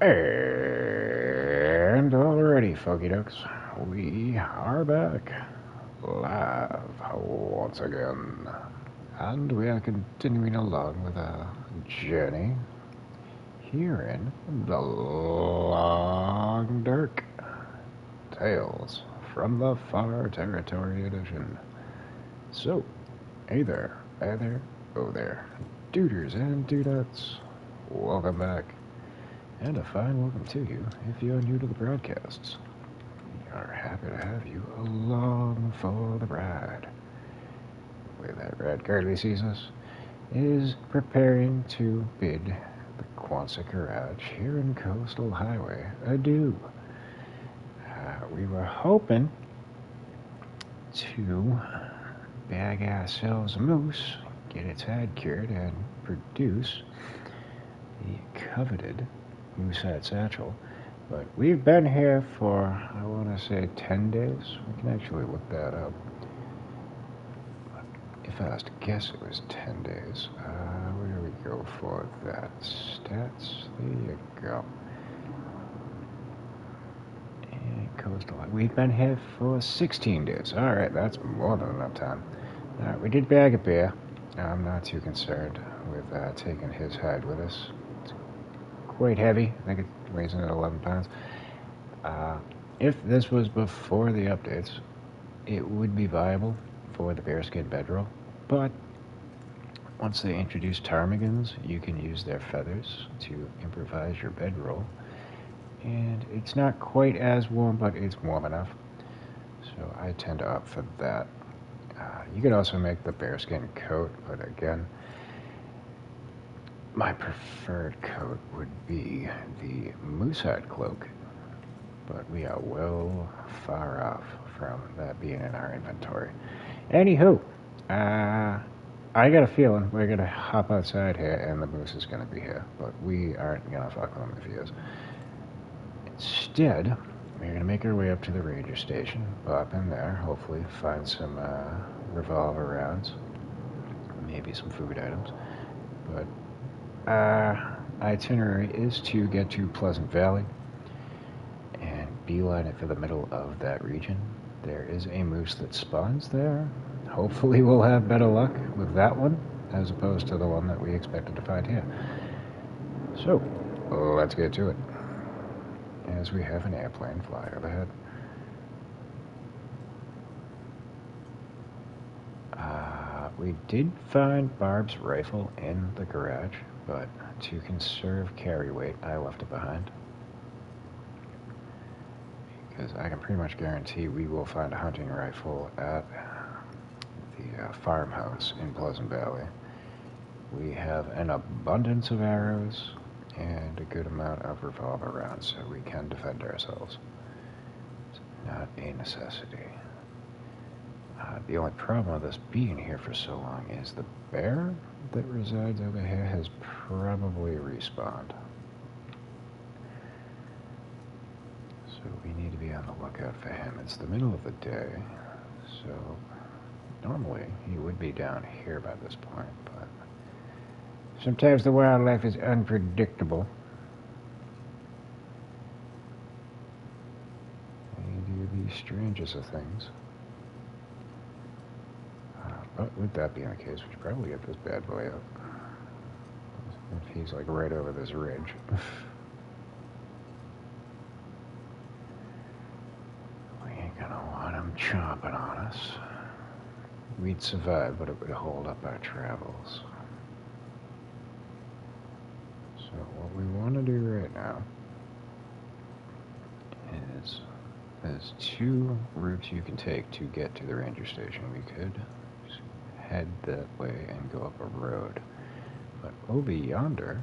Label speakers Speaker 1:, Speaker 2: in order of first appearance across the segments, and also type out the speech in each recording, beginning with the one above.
Speaker 1: And already, Foggy Ducks, we are back live once again. And we are continuing along with our journey here in the Long Dark Tales from the Far Territory edition. So, hey there, oh there, duders and dudettes, welcome back. And a fine welcome to you if you're new to the broadcasts. We are happy to have you along for the ride. Where that red curly sees us is preparing to bid the Quonset Garage here in Coastal Highway adieu. We were hoping to bag ourselves a moose, get its head cured, and produce the coveted Moosehead Satchel, but we've been here for, I want to say, 10 days. We can actually look that up. If I was to guess, it was 10 days. Where do we go for that? Stats? There you go. And Coastal. We've been here for 16 days. Alright, that's more than enough time. We did bag a bear. I'm not too concerned with taking his hide with us. Quite heavy. I think it weighs in at 11 pounds. If this was before the updates, it would be viable for the bearskin bedroll, but once they introduce ptarmigans, you can use their feathers to improvise your bedroll, and it's not quite as warm, but it's warm enough, so I tend to opt for that. You could also make the bearskin coat, but again, my preferred coat would be the Moosehead cloak, but we are well far off from that being in our inventory. Anywho, I got a feeling we're going to hop outside here and the moose is going to be here, but we aren't going to fuck with him if he is. Instead, we're going to make our way up to the ranger station, pop in there, hopefully find some revolver rounds, maybe some food items, but itinerary is to get to Pleasant Valley and beeline it for the middle of that region. There is a moose that spawns there. Hopefully we'll have better luck with that one as opposed to the one that we expected to find here. So, let's get to it. As we have an airplane fly overhead. We did find Barb's rifle in the garage, but to conserve carry weight, I left it behind. Because I can pretty much guarantee we will find a hunting rifle at the farmhouse in Pleasant Valley. We have an abundance of arrows and a good amount of revolver rounds, so we can defend ourselves. It's not a necessity. The only problem with us being here for so long is the bear that resides over here has probably respawned. So we need to be on the lookout for him. It's the middle of the day, so normally he would be down here by this point, but sometimes the wildlife is unpredictable. They do the strangest of things. But with that being the case, we should probably get this bad boy up. If he's like right over this ridge. We ain't gonna want him chomping on us. We'd survive, but it would hold up our travels. So what we want to do right now is there's two routes you can take to get to the ranger station. We could head that way and go up a road, but over yonder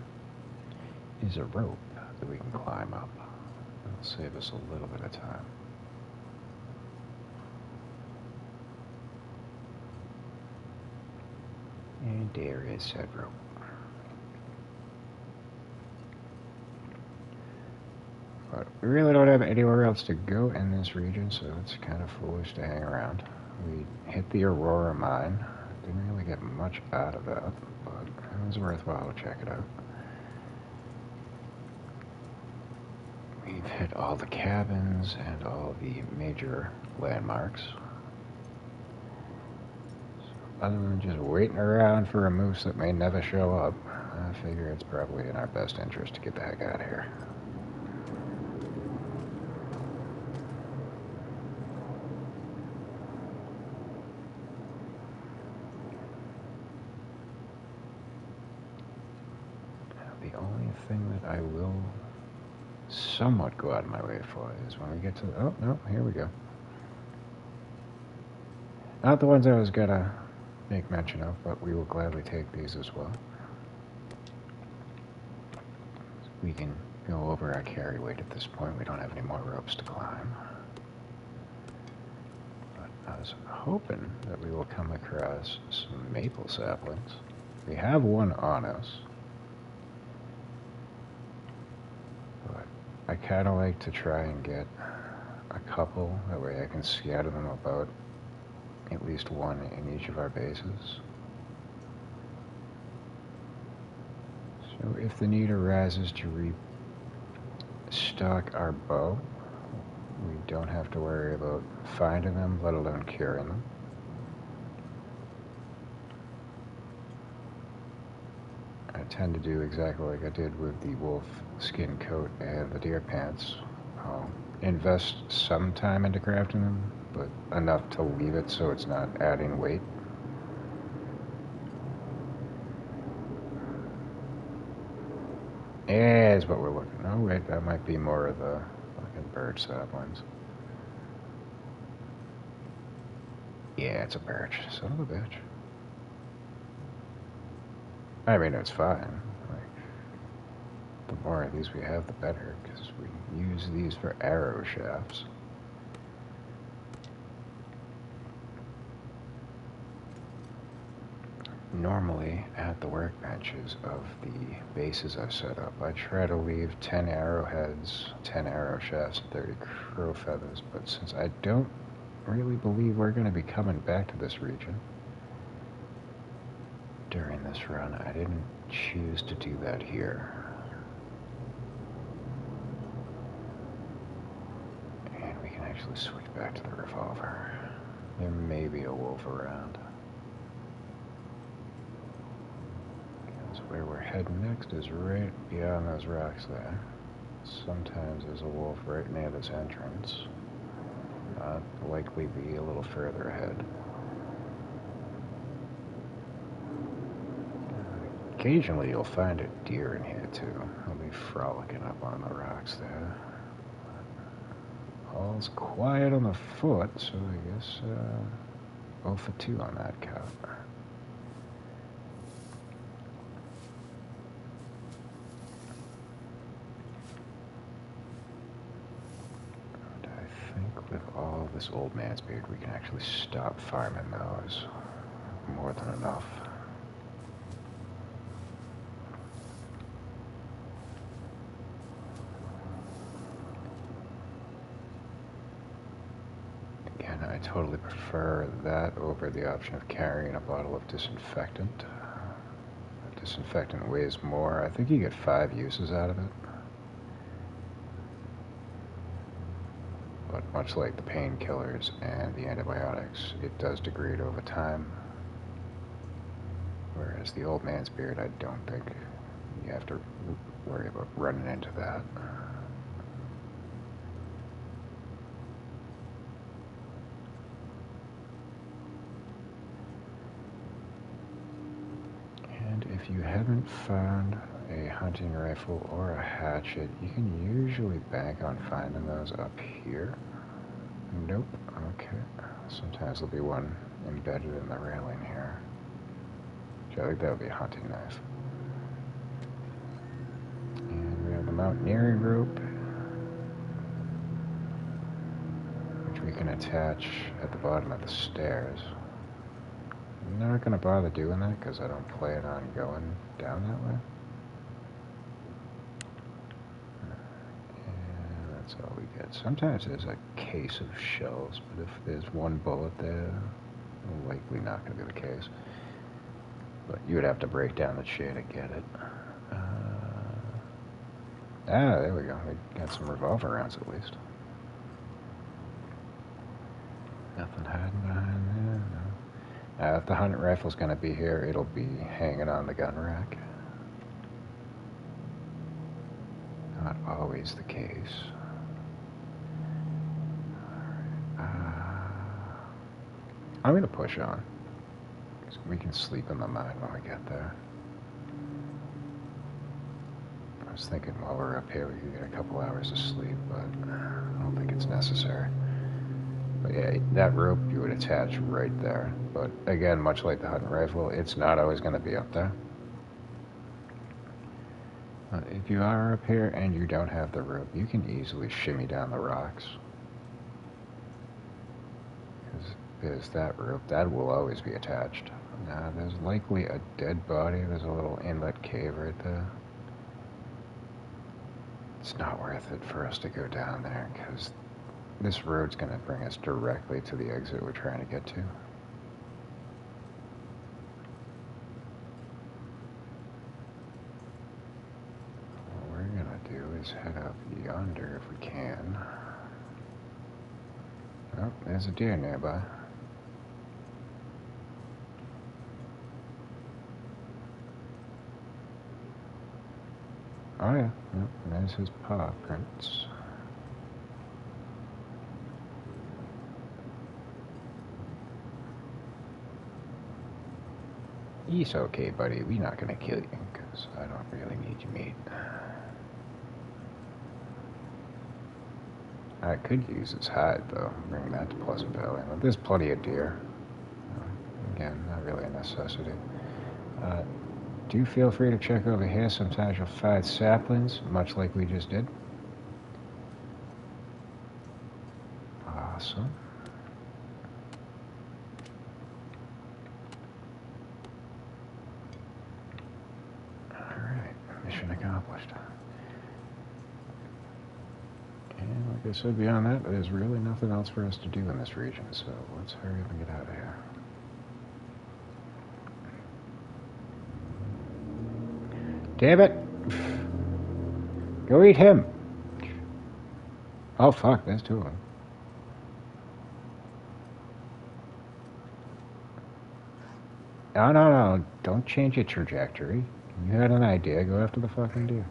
Speaker 1: is a rope that we can climb up. It'll save us a little bit of time. And there is said rope. But we really don't have anywhere else to go in this region, so it's kind of foolish to hang around. We hit the Aurora mine. Didn't really get much out of that, but it was worthwhile to check it out. We've hit all the cabins and all the major landmarks. So other than just waiting around for a moose that may never show up, I figure it's probably in our best interest to get the heck out of here. The only thing that I will somewhat go out of my way for is when we get to... Oh, no, here we go. Not the ones I was gonna make mention of, but we will gladly take these as well. We can go over our carry weight at this point. We don't have any more ropes to climb. But I was hoping that we will come across some maple saplings. We have one on us. But I kind of like to try and get a couple. That way I can scatter them about at least one in each of our bases. So if the need arises to restock our bow, we don't have to worry about finding them, let alone curing them. I tend to do exactly like I did with the wolf skin coat and the deer pants. I'll invest some time into crafting them, but enough to leave it so it's not adding weight. Yeah, is what we're looking. Oh wait, that might be more of the fucking birch saplings. Yeah, it's a birch. Son of a bitch. I mean, it's fine. Like, the more of these we have, the better, because we use these for arrow shafts. Normally, at the workbenches of the bases I've set up, I try to leave 10 arrowheads, 10 arrow shafts, and 30 crow feathers, but since I don't really believe we're going to be coming back to this region during this run, I didn't choose to do that here. And we can actually switch back to the revolver. There may be a wolf around. Where we're heading next is right beyond those rocks there. Sometimes there's a wolf right near this entrance. Likely be a little further ahead. Occasionally you'll find a deer in here too. They'll be frolicking up on the rocks there. All's quiet on the foot, so I guess 0 for 2 on that count. With all this old man's beard, we can actually stop farming those. More than enough. Again, I totally prefer that over the option of carrying a bottle of disinfectant. Disinfectant weighs more. I think you get 5 uses out of it. But much like the painkillers and the antibiotics, it does degrade over time. Whereas the old man's beard, I don't think you have to worry about running into that. And if you haven't found a hunting rifle or a hatchet, you can usually bank on finding those up here. Nope. Okay. Sometimes there'll be one embedded in the railing here. I think that would be a hunting knife. And we have the mountaineering rope, which we can attach at the bottom of the stairs. I'm not going to bother doing that because I don't plan on going down that way. And that's all we get. Sometimes there's a case of shells, but if there's one bullet there, likely not going to be the case. But you would have to break down the chair to get it. Ah, there we go. We got some revolver rounds at least. Nothing hiding behind there, no. If the hunting rifle's going to be here, it'll be hanging on the gun rack. Not always the case. I'm going to push on. We can sleep in the mine when we get there. I was thinking while we're up here we could get a couple hours of sleep, but I don't think it's necessary. But yeah, that rope you would attach right there. But again, much like the hunting rifle, it's not always going to be up there. If you are up here and you don't have the rope, you can easily shimmy down the rocks. Because that rope, that will always be attached. Now, there's likely a dead body. There's a little inlet cave right there. It's not worth it for us to go down there, because this road's going to bring us directly to the exit we're trying to get to. What we're going to do is head up yonder if we can. Oh, there's a deer nearby. Oh yeah, yep, there's his paw prints. He's okay, buddy. We're not gonna kill you, because I don't really need your meat. I could use his hide, though, bring that to Pleasant Valley. But there's plenty of deer. Again, not really a necessity. Do feel free to check over here. Sometimes you'll find saplings, much like we just did. Awesome. Alright, mission accomplished. And like I said, beyond that, there's really nothing else for us to do in this region, so let's hurry up and get out of here. Damn it! Go eat him! Oh fuck, there's two of them. No, don't change your trajectory. You had an idea, go after the fucking deer.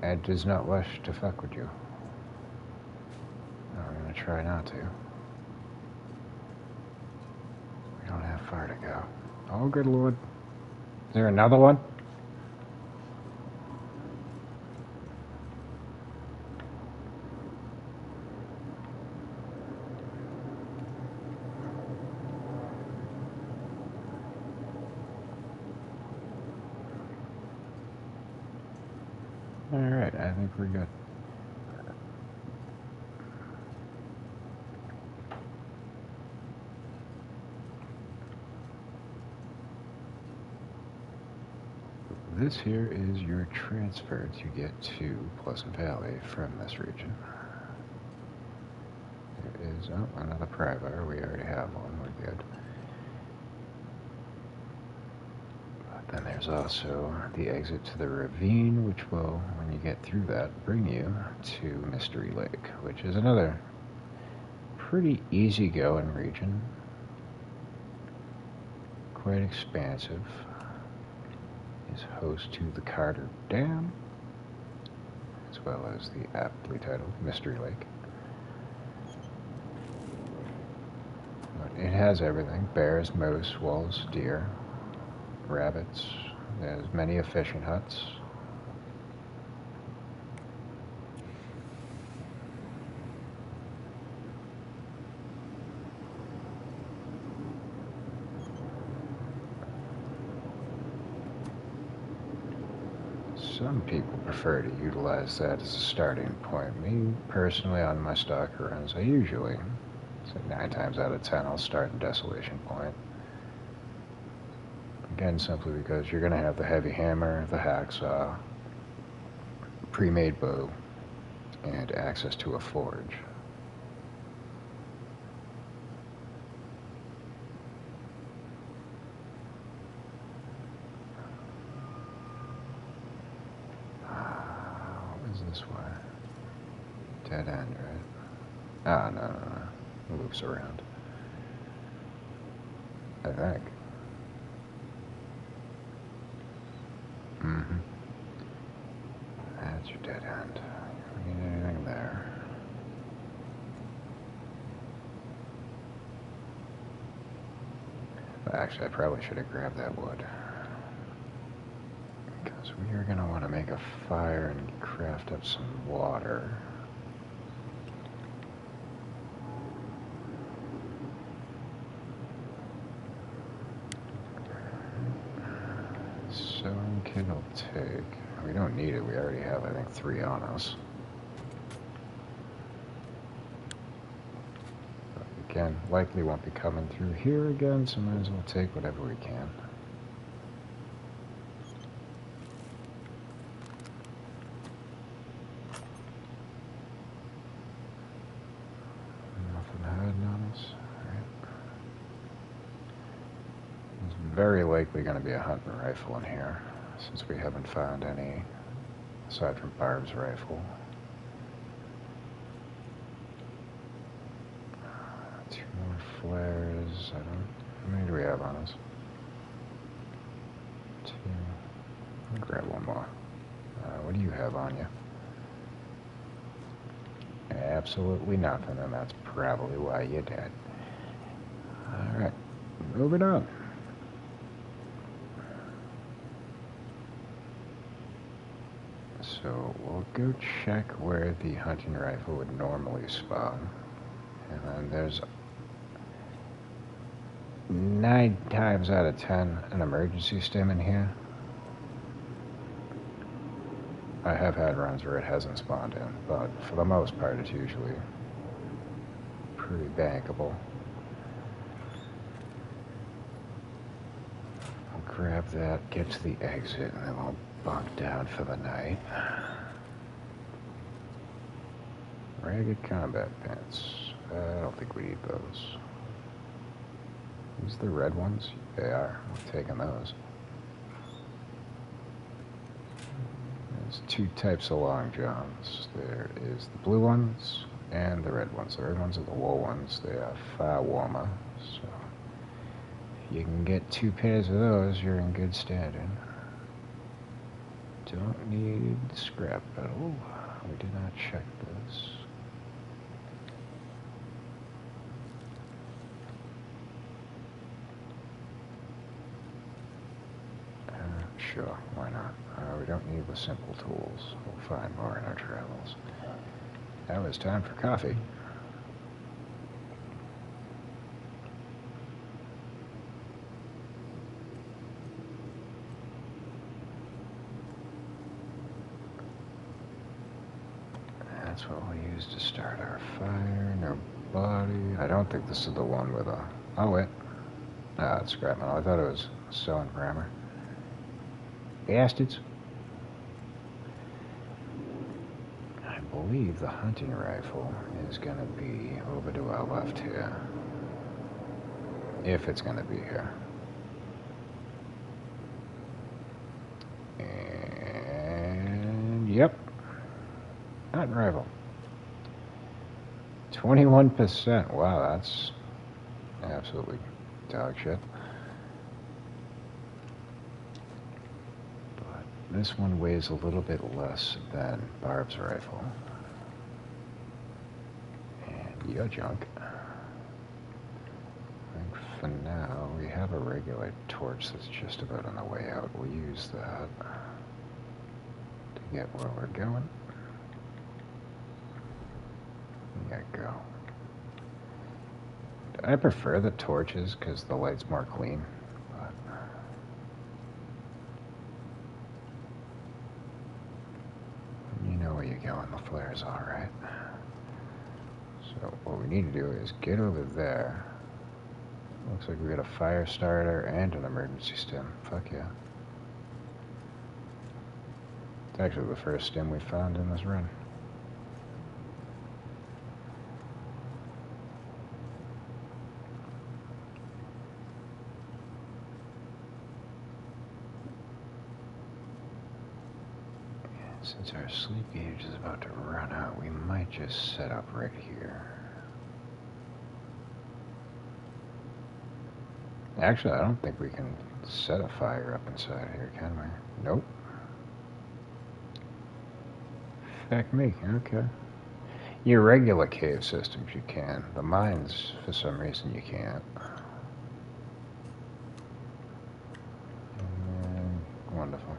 Speaker 1: Ed does not wish to fuck with you. I'm gonna try not to. We don't have far to go. Oh, good lord. Is there another one? Alright, I think we're good. This here is your transfer to get to Pleasant Valley from this region. There is, oh, another prybar. We already have one. We're good. But then there's also the exit to the ravine, which will, when you get through that, bring you to Mystery Lake, which is another pretty easy-going region. Quite expansive. Is host to the Carter Dam, as well as the aptly titled Mystery Lake. But it has everything: bears, moose, wolves, deer, rabbits. There's many fishing huts. Some people prefer to utilize that as a starting point. Me, personally, on my Stalker runs, I usually, so 9 times out of 10, I'll start in Desolation Point. Again, simply because you're going to have the heavy hammer, the hacksaw, pre-made bow, and access to a forge. this way. Dead end, right? Ah, no. Loops around. I think. Mm-hmm. That's your dead end. You need anything there? Actually, I probably should have grabbed that wood. Because we are going to want to make a fire and craft up some water. Sewing kit will take. We don't need it. We already have, I think, 3 on us. But again, likely won't be coming through here again, so might as well take whatever we can. Nothing hiding on us. Alright. There's very likely going to be a hunting rifle in here, since we haven't found any aside from Barb's rifle. 2 more flares. How many do we have on us? 2. I'll grab 1 more. What do you have on you? Absolutely nothing, and that's probably why you're dead. Alright, moving on. So we'll go check where the hunting rifle would normally spawn. And then there's 9 times out of 10 an emergency stim in here. I have had runs where it hasn't spawned in, but for the most part it's usually pretty bankable. We'll grab that, get to the exit, and then we'll bunk down for the night. Ragged combat pants. I don't think we need those. These the red ones? They are. We're taking those. There's 2 types of long johns. There is the blue ones and the red ones. The red ones are the wool ones. They are far warmer. So if you can get 2 pairs of those, you're in good standing. Don't need scrap metal. We did not check this. Sure, why not? We don't need the simple tools. We'll find more in our travels. Now it's time for coffee. That's what we'll use to start our fire. No body. I don't think this is the one with a... Oh, wait. Ah, it's scrap metal. I thought it was sewing primer. Bastards. I believe the hunting rifle is going to be over to our left here. If it's going to be here. And yep. Hunting rifle. 21%. Wow, that's absolutely dog shit. This one weighs a little bit less than Barb's rifle. And your junk. I think for now, we have a regular torch that's just about on the way out. We'll use that to get where we're going. We gotta go. I prefer the torches because the light's more clean. Going, the flare's alright. So what we need to do is get over there. Looks like we got a fire starter and an emergency stim. Fuck yeah. It's actually the first stim we found in this run. Since our sleep gauge is about to run out, we might just set up right here. Actually, I don't think we can set a fire up inside here, can we? Nope. Heck me, okay. Your regular cave systems you can. The mines, for some reason, you can't. Wonderful.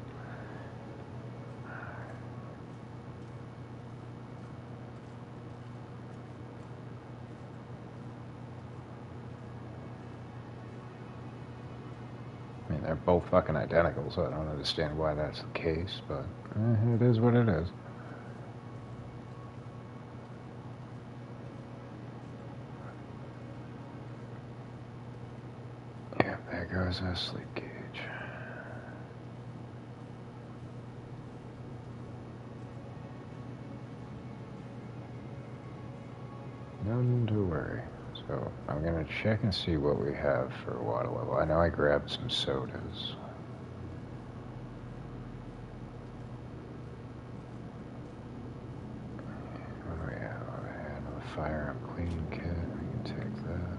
Speaker 1: I mean, they're both fucking identical, so I don't understand why that's the case, but it is what it is. Yeah, there goes our sleep gauge. None to worry. So I'm gonna check and see what we have for water level. I know I grabbed some sodas. What do we have over here? Another firearm cleaning kit. We can take that.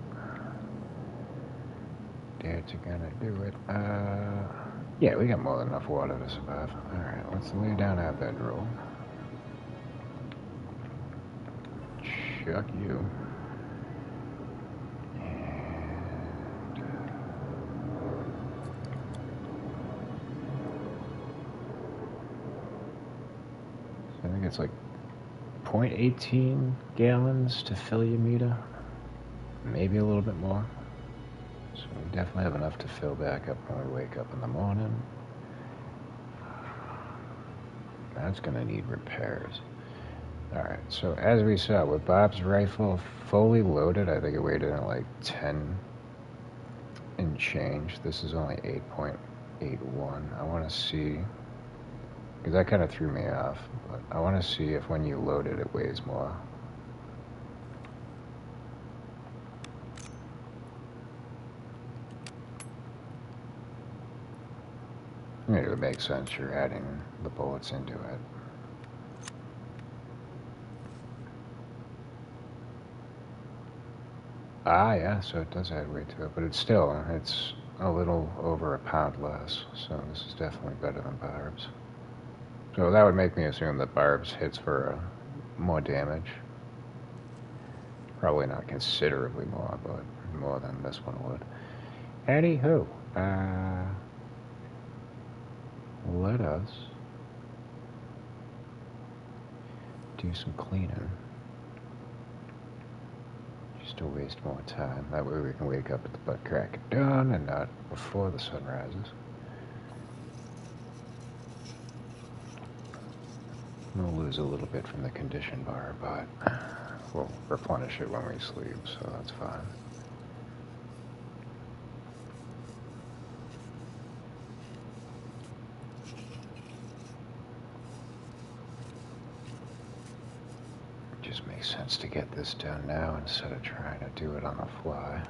Speaker 1: That's gonna do it. Yeah, we got more than enough water to survive. Alright, let's lay down our bedroll. Chuck you. I think it's like 0.18 gallons to fill your meter. Maybe a little bit more. So we definitely have enough to fill back up when we wake up in the morning. That's gonna need repairs. Alright, so as we saw, with Bob's rifle fully loaded, I think it weighed in at like 10 and change. This is only 8.81. I want to see, because that kind of threw me off, but I want to see if when you load it, it weighs more. I mean, it would make sense, you're adding the bullets into it. Ah, yeah, so it does add weight to it, but it's a little over a pound less, so this is definitely better than Barb's. So that would make me assume that Barb's hits for more damage. Probably not considerably more, but more than this one would. Anywho, let us do some cleaning. Just to waste more time. That way we can wake up at the butt crack of dawn and not before the sun rises. We'll lose a little bit from the condition bar, but we'll replenish it when we sleep, so that's fine. It just makes sense to get this done now instead of trying to do it on the fly.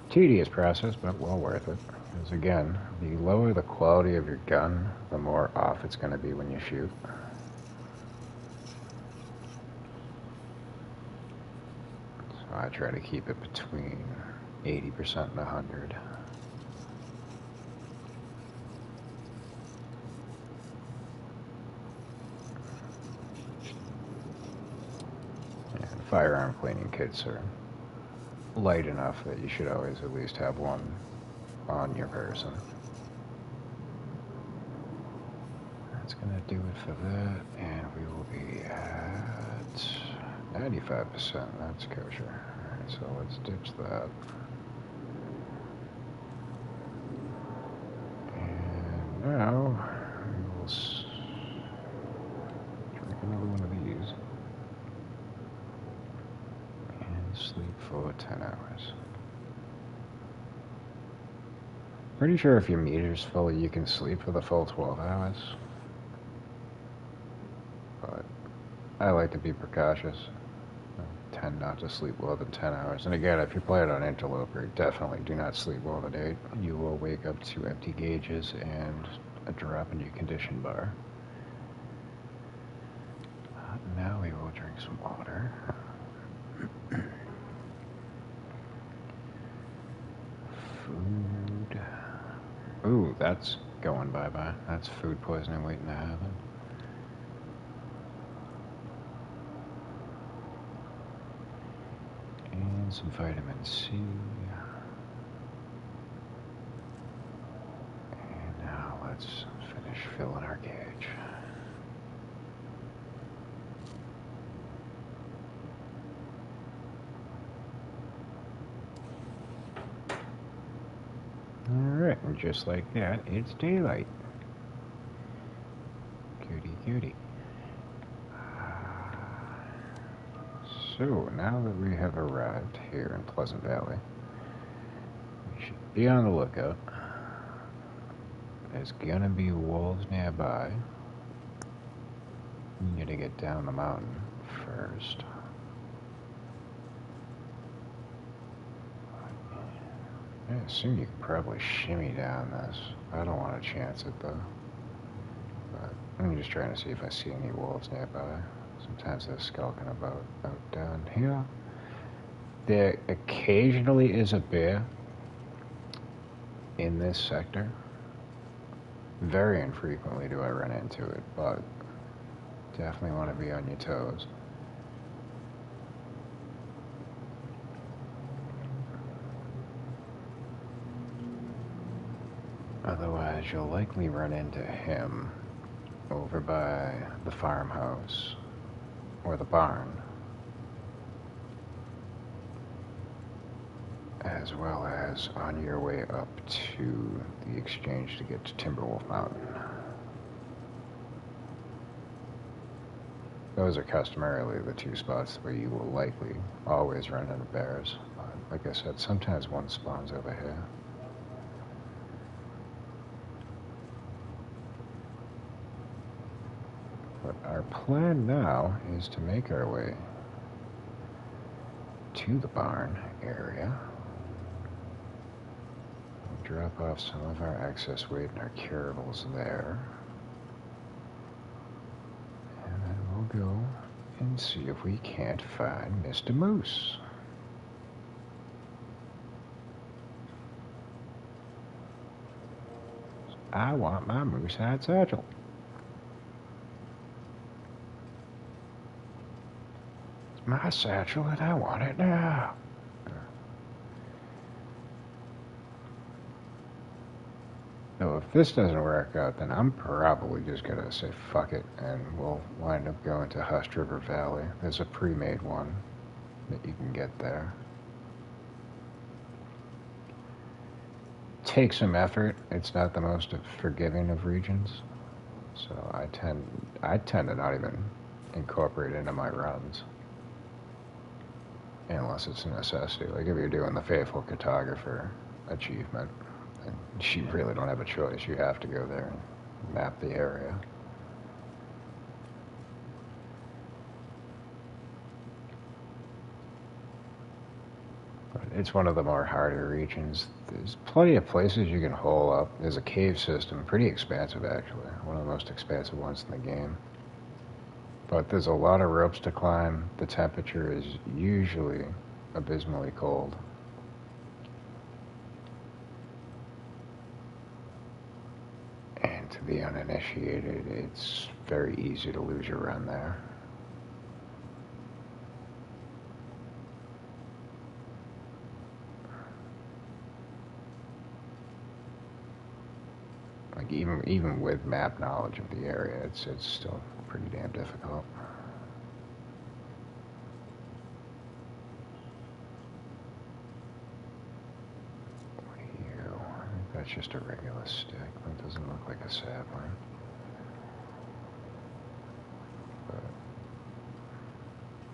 Speaker 1: Tedious process, but well worth it. Because again, the lower the quality of your gun, the more off it's going to be when you shoot. So I try to keep it between 80% and 100. And firearm cleaning kits are light enough that you should always at least have one on your person. That's gonna do it for that, and we will be at 95%. That's kosher. Alright, so let's ditch that. And now we will drink another one of these and sleep for 10 hours. Pretty sure if your meter's full, you can sleep for the full 12 hours. But I like to be precautious. I tend not to sleep more than 10 hours. And again, if you play it on Interloper, definitely do not sleep more than 8. You will wake up to empty gauges and a drop in your condition bar. Now we will drink some water. Food. Ooh, that's going bye-bye. That's food poisoning waiting to happen. And some vitamin C. And now let's finish filling our gauge. Alright, and just like that, it's daylight. Goody, goody. So, now that we have arrived here in Pleasant Valley, we should be on the lookout. There's gonna be wolves nearby. We gotta get down the mountain first. I assume you could probably shimmy down this. I don't want to chance it though. But I'm just trying to see if I see any wolves nearby. Sometimes they're skulking about out down here. There occasionally is a bear in this sector. Very infrequently do I run into it, but definitely want to be on your toes. Otherwise, you'll likely run into him over by the farmhouse or the barn, as well as on your way up to the exchange to get to Timberwolf Mountain. Those are customarily the two spots where you will likely always run into bears. But like I said, sometimes one spawns over here. But our plan now is to make our way to the barn area. We'll drop off some of our excess weight and our curables there. And then we'll go and see if we can't find Mr. Moose. I want my moose hide satchel. It's my satchel and I want it now. So if this doesn't work out, then I'm probably just gonna say fuck it, and we'll wind up going to Hust River Valley. There's a pre-made one that you can get there. Takes some effort. It's not the most forgiving of regions, so I tend to not even incorporate it into my runs unless it's a necessity. Like if you're doing the Faithful Cartographer achievement, and you really don't have a choice. You have to go there and map the area. But it's one of the more harder regions. There's plenty of places you can hole up. There's a cave system, pretty expansive actually. One of the most expansive ones in the game. But there's a lot of ropes to climb. The temperature is usually abysmally cold. And to the uninitiated, it's very easy to lose your run there. Like even with map knowledge of the area, it's still pretty damn difficult. I think that's just a regular stick. That doesn't look like a sapling. But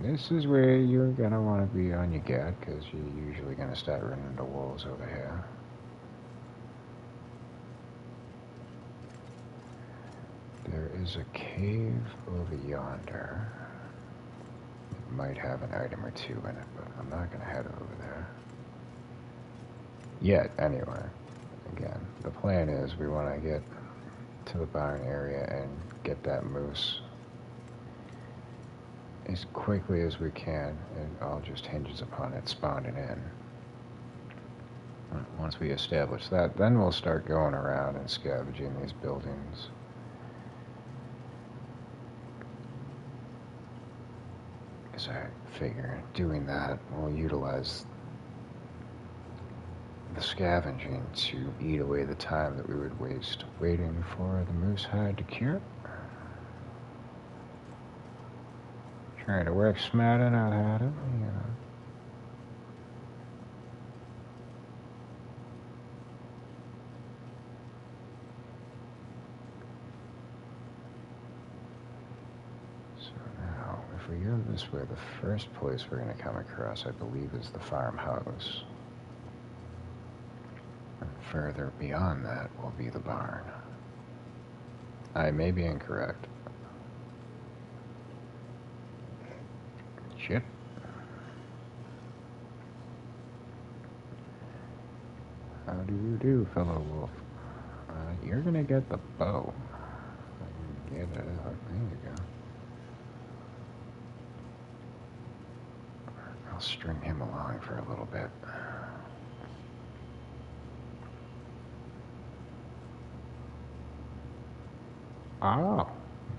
Speaker 1: this is where you're gonna want to be on your guard, because you're usually gonna start running into wolves over here. There is a cave over yonder. might have an item or two in it, but I'm not going to head over there. Yet, anyway. Again, the plan is we want to get to the barn area and get that moose as quickly as we can. It all just hinges upon it spawning in. Once we establish that, then we'll start going around and scavenging these buildings. Because I figure doing that will utilize the scavenging to eat away the time that we would waste waiting for the moose hide to cure. Trying to work smarter, not harder, you know. So now, if we go this way, the first place we're going to come across, I believe, is the farmhouse. Further beyond that will be the barn. I may be incorrect. Shit. How do you do, fellow wolf? You're gonna get the bow. Get it out. There you go. I'll string him along for a little bit. Oh,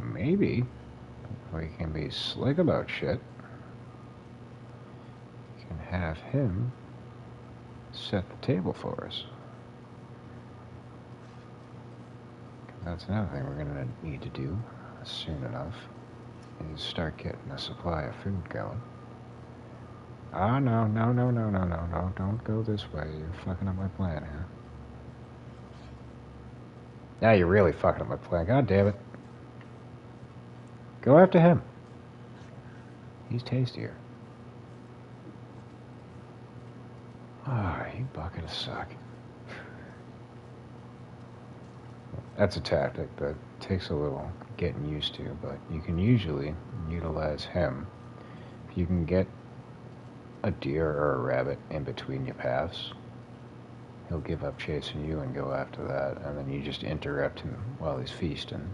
Speaker 1: maybe we can be slick about shit. We can have him set the table for us. That's another thing we're going to need to do soon enough, is start getting a supply of food going. Ah, no, don't go this way. You're fucking up my plan here. Now you're really fucking up my plan. God damn it. Go after him. He's tastier. Ah, you bucket of suck. That's a tactic that takes a little getting used to, but you can usually utilize him. If you can get a deer or a rabbit in between your paths, he'll give up chasing you and go after that, and then you just interrupt him while he's feasting.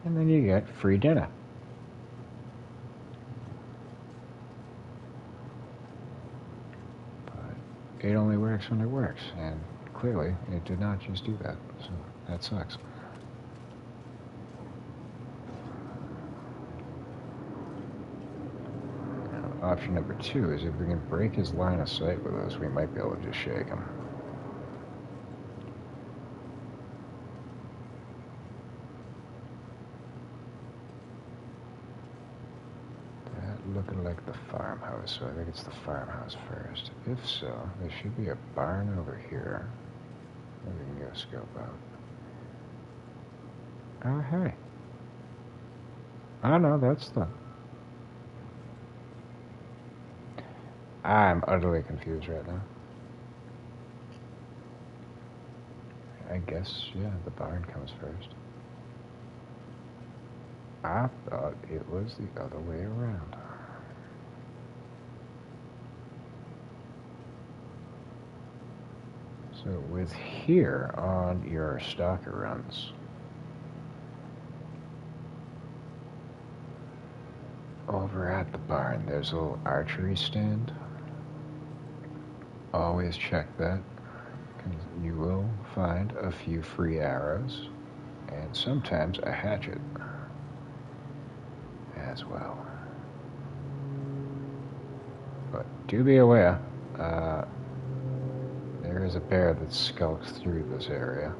Speaker 1: And then you get free dinner. But it only works when it works, and clearly it did not just do that, so that sucks. Now, option number 2 is if we can break his line of sight with us, we might be able to just shake him. Looking like the farmhouse, so I think it's the farmhouse first. If so, there should be a barn over here that we can go scope out. Oh, hey. Oh, no, that's the... I'm utterly confused right now. I guess, yeah, the barn comes first. I thought it was the other way around. So with here on your Stalker runs, over at the barn, there's a little archery stand. Always check that, because you will find a few free arrows, and sometimes a hatchet as well. But do be aware, there is a bear that skulks through this area.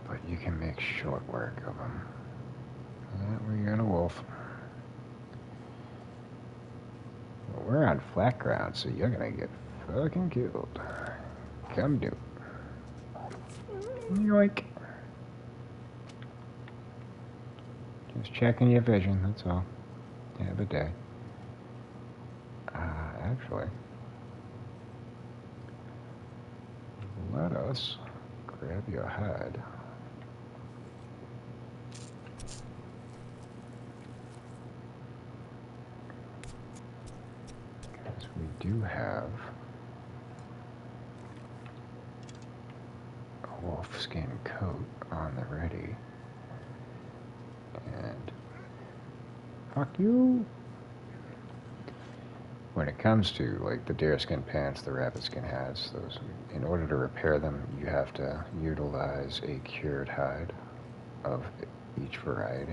Speaker 1: But you can make short work of him. We're gonna wolf. Well, we're on flat ground, so you're gonna get fucking killed. Come do. Yoink. Just checking your vision, that's all. Have a day. Actually, let us grab your hide. Because we do have a wolf skin coat on the ready. And fuck you. When it comes to like the deerskin pants the rabbit skin has, those, in order to repair them, you have to utilize a cured hide of each variety.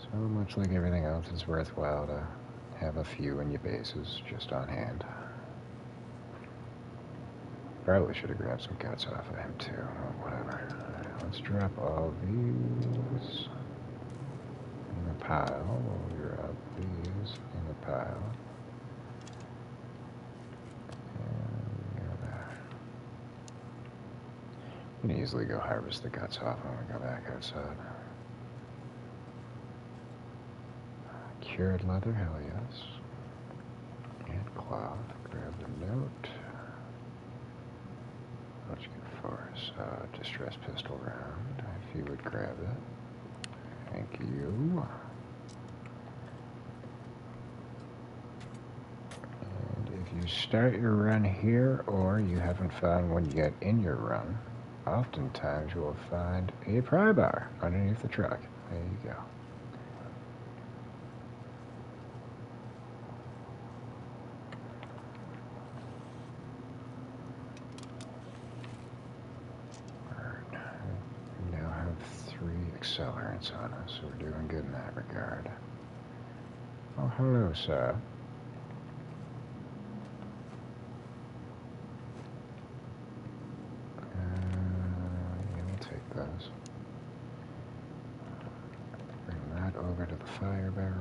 Speaker 1: So much like everything else, it's worthwhile to have a few in your bases just on hand. Probably should have grabbed some guts off of him too. Oh, whatever. Alright, let's drop all these in a pile. We'll drop these in a pile. And go there. You can easily go harvest the guts off when we go back outside. Cured leather, hell yes. And cloth. Grab the note. What you get for us? Distress pistol round. If you would grab it. Thank you. And if you start your run here, or you haven't found one yet in your run, oftentimes you will find a pry bar underneath the truck. There you go. Accelerants on us, so we're doing good in that regard. Oh, hello, sir. Yeah, we'll take those. Bring that over to the fire barrel.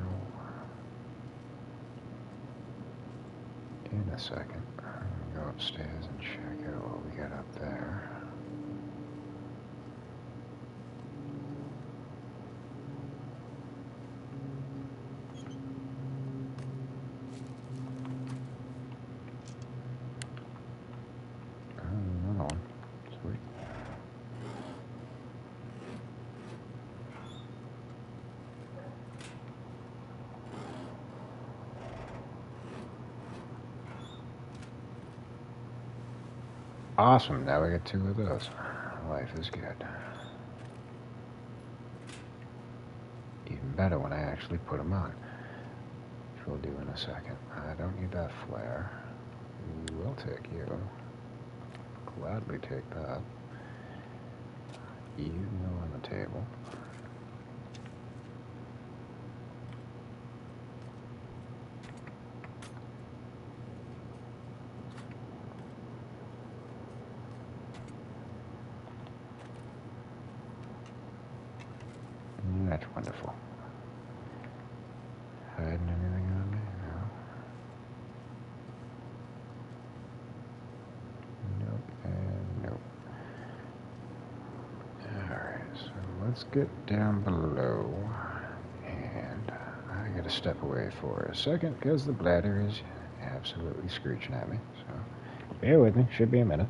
Speaker 1: In a second. I'm gonna go upstairs and check out what we got up there. Awesome, now we got 2 of those. Life is good. Even better when I actually put them on, which we'll do in a second. I don't need that flare. We'll take you. Gladly take that. You go on the table. That's wonderful. Hiding anything on me? No. Nope, and nope. Alright, so let's get down below. And I gotta step away for a second because the bladder is absolutely screeching at me. So bear with me, should be a minute.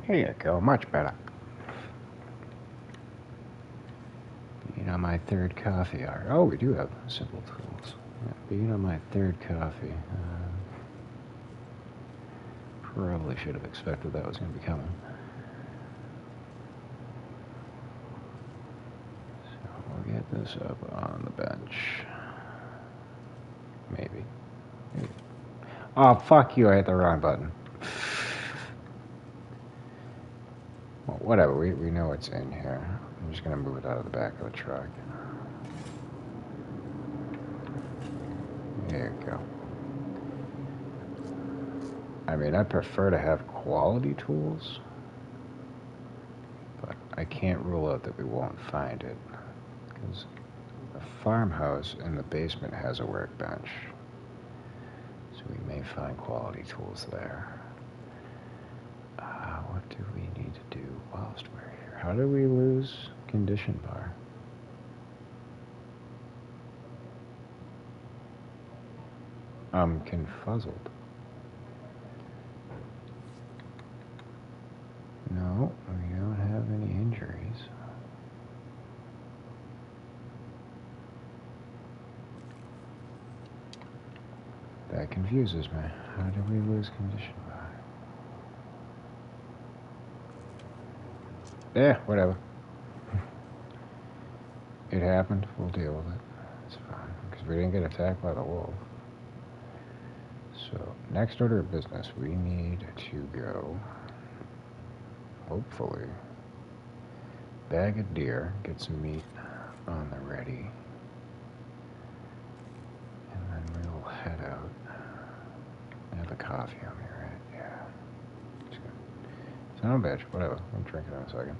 Speaker 1: Here you go, much better. Being on my third coffee hour. Oh, we do have simple tools. Yeah, being on my third coffee. Probably should have expected that was going to be coming. So we'll get this up on the bench. Maybe. Oh, fuck you, I hit the wrong button. Well, whatever, we know what's in here. I'm just going to move it out of the back of the truck. There you go. I mean, I prefer to have quality tools, but I can't rule out that we won't find it, because the farmhouse in the basement has a workbench, so we may find quality tools there. What do we need to do whilst we're here? How do we lose condition bar? I'm confuzzled. No, we don't have any injuries. That confuses me. How do we lose condition bar? Yeah, whatever. It happened. We'll deal with it. It's fine, because we didn't get attacked by the wolf. So, next order of business, we need to go, hopefully, bag a deer, get some meat on the ready, and then we'll head out. I have a coffee on me, right? Yeah. Son of a bitch, whatever. I'm drinking in a second.